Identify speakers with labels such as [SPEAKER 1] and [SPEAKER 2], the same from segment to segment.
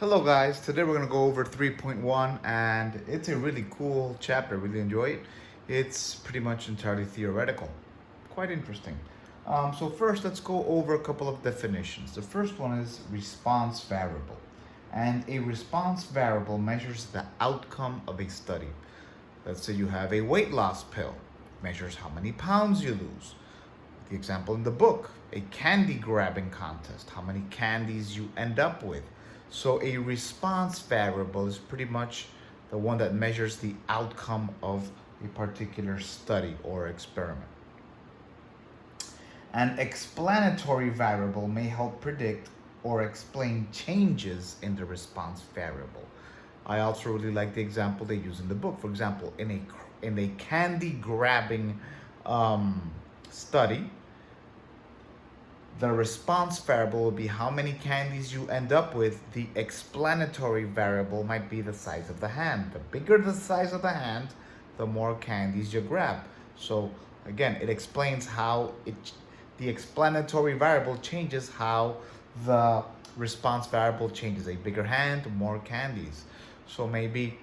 [SPEAKER 1] Hello guys, today we're going to go over 3.1 and it's a really cool chapter, really enjoy it. It's pretty much entirely theoretical, quite interesting. So first let's go over a couple of definitions. The first one is response variable, and a response variable measures the outcome of a study. Let's say you have a weight loss pill, measures how many pounds you lose. The example in the book, a candy grabbing contest, how many candies you end up with. So a response variable is pretty much the one that measures the outcome of a particular study or experiment. An explanatory variable may help predict or explain changes in the response variable. I also really like the example they use in the book. For example, in a candy grabbing study, the response variable will be how many candies you end up with. The explanatory variable might be the size of the hand. The bigger the size of the hand, the more candies you grab. So again, it explains how the explanatory variable changes how the response variable changes. A bigger hand, more candies. So maybe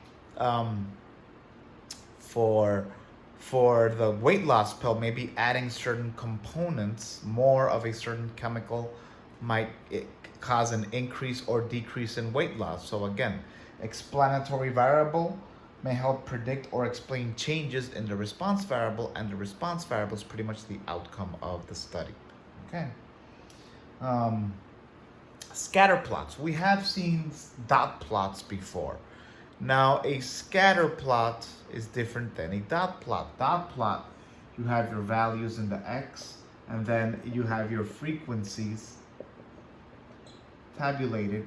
[SPEAKER 1] for the weight loss pill, maybe adding certain components, more of a certain chemical, might cause an increase or decrease in weight loss. So again, explanatory variable may help predict or explain changes in the response variable, and the response variable is pretty much the outcome of the study. Okay. Scatter plots. We have seen dot plots before. Now, a scatter plot is different than a dot plot. Dot plot, you have your values in the x, and then you have your frequencies tabulated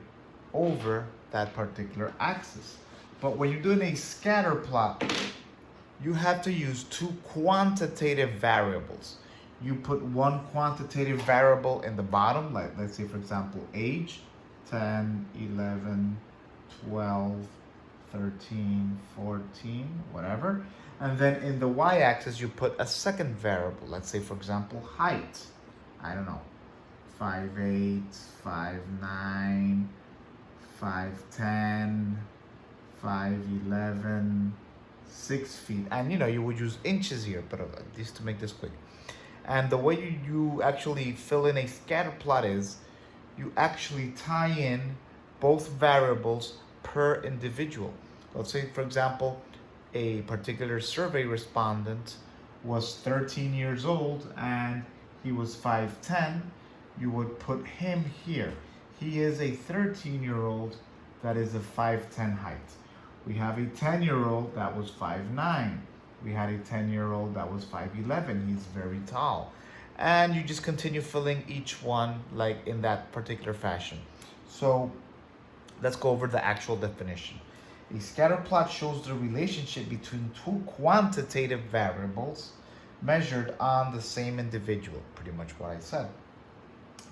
[SPEAKER 1] over that particular axis. But when you're doing a scatter plot, you have to use two quantitative variables. You put one quantitative variable in the bottom, like let's say for example age, 10, 11, 12, 13, 14, whatever. And then in the y-axis, you put a second variable. Let's say, for example, height. I don't know, 5'8", 5'9", 5'10", 5'11", 6 feet. And you would use inches here, but just to make this quick. And the way you actually fill in a scatter plot is you actually tie in both variables per individual. Let's say, for example, a particular survey respondent was 13 years old and he was 5'10". You would put him here. He is a 13-year-old that is a 5'10" height. We have a 10-year-old that was 5'9". We had a 10-year-old that was 5'11". He's very tall. And you just continue filling each one like in that particular fashion. So let's go over the actual definition. A scatter plot shows the relationship between two quantitative variables measured on the same individual. Pretty much what I said.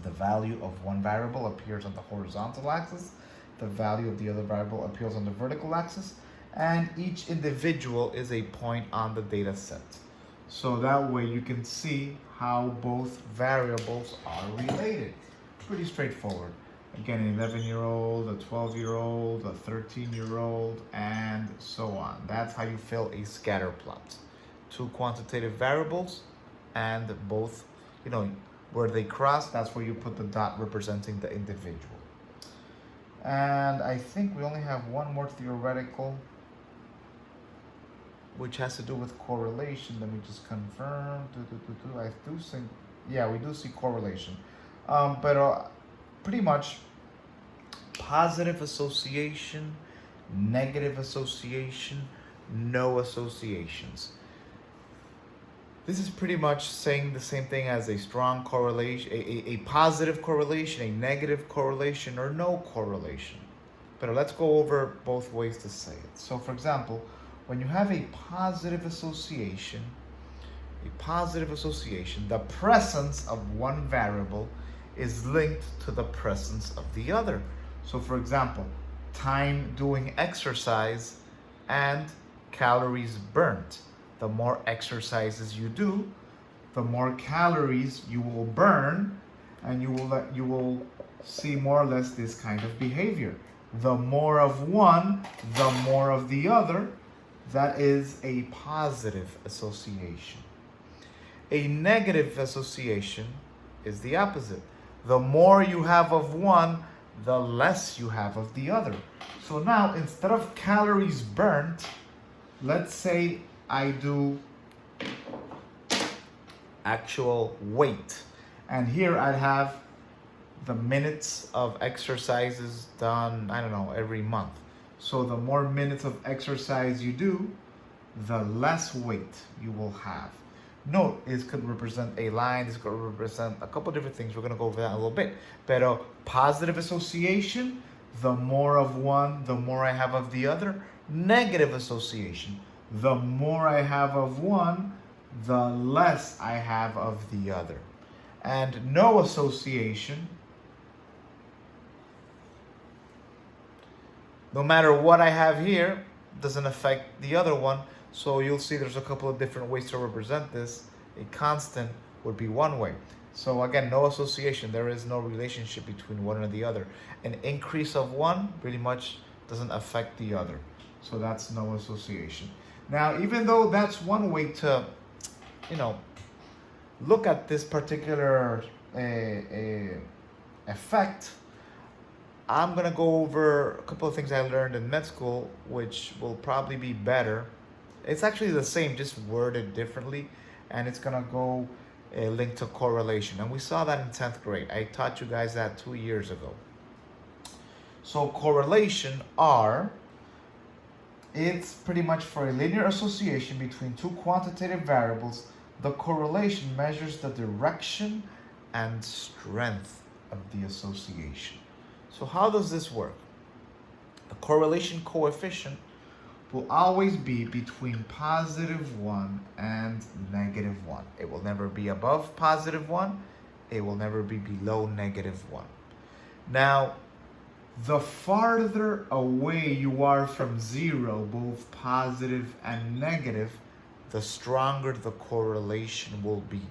[SPEAKER 1] The value of one variable appears on the horizontal axis. The value of the other variable appears on the vertical axis. And each individual is a point on the data set. So that way you can see how both variables are related. Pretty straightforward. Again, an 11-year-old, a 12-year-old, a 13-year-old, and so on. That's how you fill a scatter plot. Two quantitative variables, and both, where they cross, that's where you put the dot representing the individual. And I think we only have one more theoretical, which has to do with correlation. Let me just confirm. I do think, yeah, we do see correlation. But pretty much positive association, negative association, no associations. This is pretty much saying the same thing as a strong correlation, a positive correlation, a negative correlation, or no correlation. But let's go over both ways to say it. So for example, when you have a positive association, the presence of one variable is linked to the presence of the other. So for example, time doing exercise and calories burnt. The more exercises you do, the more calories you will burn, and you will see more or less this kind of behavior. The more of one, the more of the other. That is a positive association. A negative association is the opposite. The more you have of one, the less you have of the other. So now, instead of calories burnt, let's say I do actual weight. And here I'd have the minutes of exercises done, I don't know, every month. So the more minutes of exercise you do, the less weight you will have. Note, this could represent a line, this could represent a couple different things. We're going to go over that in a little bit. But positive association, the more of one, the more I have of the other. Negative association, the more I have of one, the less I have of the other. And no association, no matter what I have here, doesn't affect the other one. So you'll see there's a couple of different ways to represent this. A constant would be one way. So again, no association. There is no relationship between one and the other. An increase of one pretty much doesn't affect the other. So that's no association. Now, even though that's one way to, look at this particular effect, I'm going to go over a couple of things I learned in med school, which will probably be better. It's actually the same, just worded differently, and it's going to go linked to correlation. And we saw that in 10th grade. I taught you guys that 2 years ago. So correlation, R, it's pretty much for a linear association between two quantitative variables. The correlation measures the direction and strength of the association. So how does this work? The correlation coefficient will always be between +1 and -1. It will never be above +1. It will never be below -1. Now, the farther away you are from zero, both positive and negative, the stronger the correlation will be.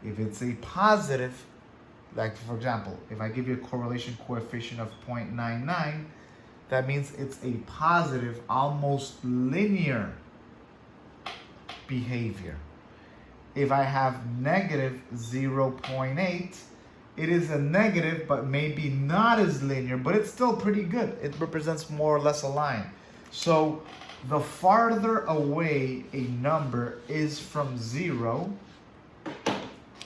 [SPEAKER 1] If it's a positive, like for example, if I give you a correlation coefficient of 0.99, that means it's a positive, almost linear behavior. If I have negative 0.8, it is a negative, but maybe not as linear, but it's still pretty good. It represents more or less a line. So the farther away a number is from zero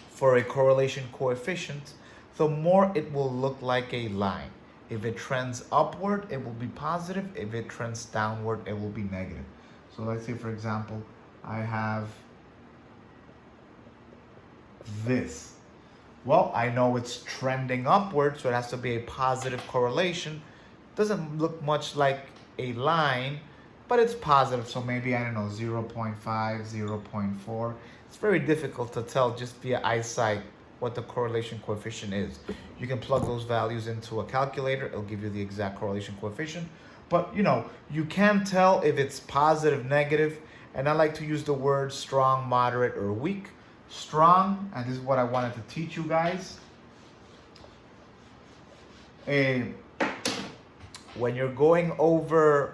[SPEAKER 1] for a correlation coefficient, the more it will look like a line. If it trends upward, it will be positive. If it trends downward, it will be negative. So let's say, for example, I have this. Well, I know it's trending upward, so it has to be a positive correlation. Doesn't look much like a line, but it's positive. So maybe, I don't know, 0.5, 0.4. It's very difficult to tell just via eyesight what the correlation coefficient is. You can plug those values into a calculator. It'll give you the exact correlation coefficient. But, you can tell if it's positive, negative. And I like to use the words strong, moderate, or weak. Strong, and this is what I wanted to teach you guys. When you're going over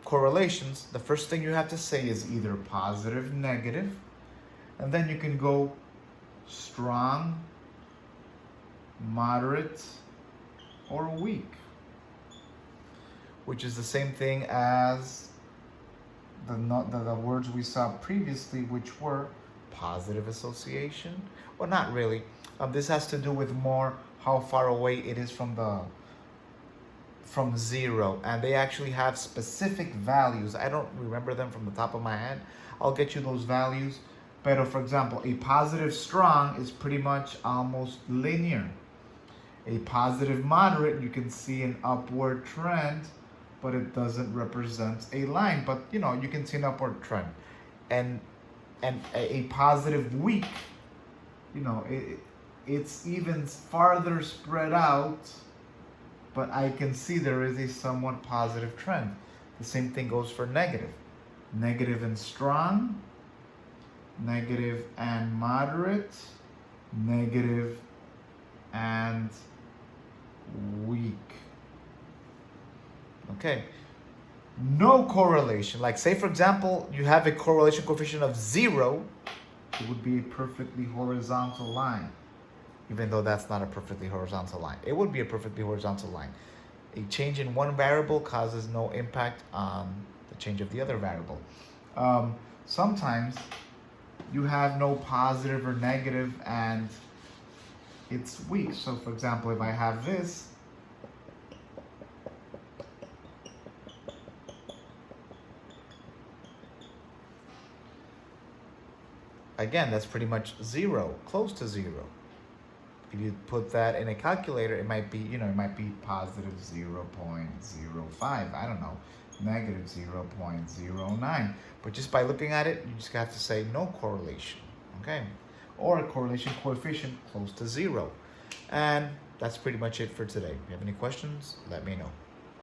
[SPEAKER 1] correlations, the first thing you have to say is either positive, negative, and then you can go strong, moderate, or weak, which is the same thing as the words we saw previously, which were positive association. Well, not really. This has to do with more how far away it is from zero, and they actually have specific values. I don't remember them from the top of my head. I'll get you those values. But for example, a positive strong is pretty much almost linear. A positive moderate, you can see an upward trend, but it doesn't represent a line. But you can see an upward trend. And a positive weak, it's even farther spread out, but I can see there is a somewhat positive trend. The same thing goes for negative. Negative and strong, negative and moderate, negative and weak. Okay. No correlation. Like say for example, you have a correlation coefficient of 0, it would be a perfectly horizontal line. Even though that's not a perfectly horizontal line. It would be a perfectly horizontal line. A change in one variable causes no impact on the change of the other variable. Sometimes you have no positive or negative and it's weak. So for example, if I have this, again, that's pretty much 0, close to 0. If you put that in a calculator, it might be, it might be positive 0.05, I don't know, negative 0.09. But just by looking at it, you just have to say no correlation, okay? Or a correlation coefficient close to 0. And that's pretty much it for today. If you have any questions, let me know.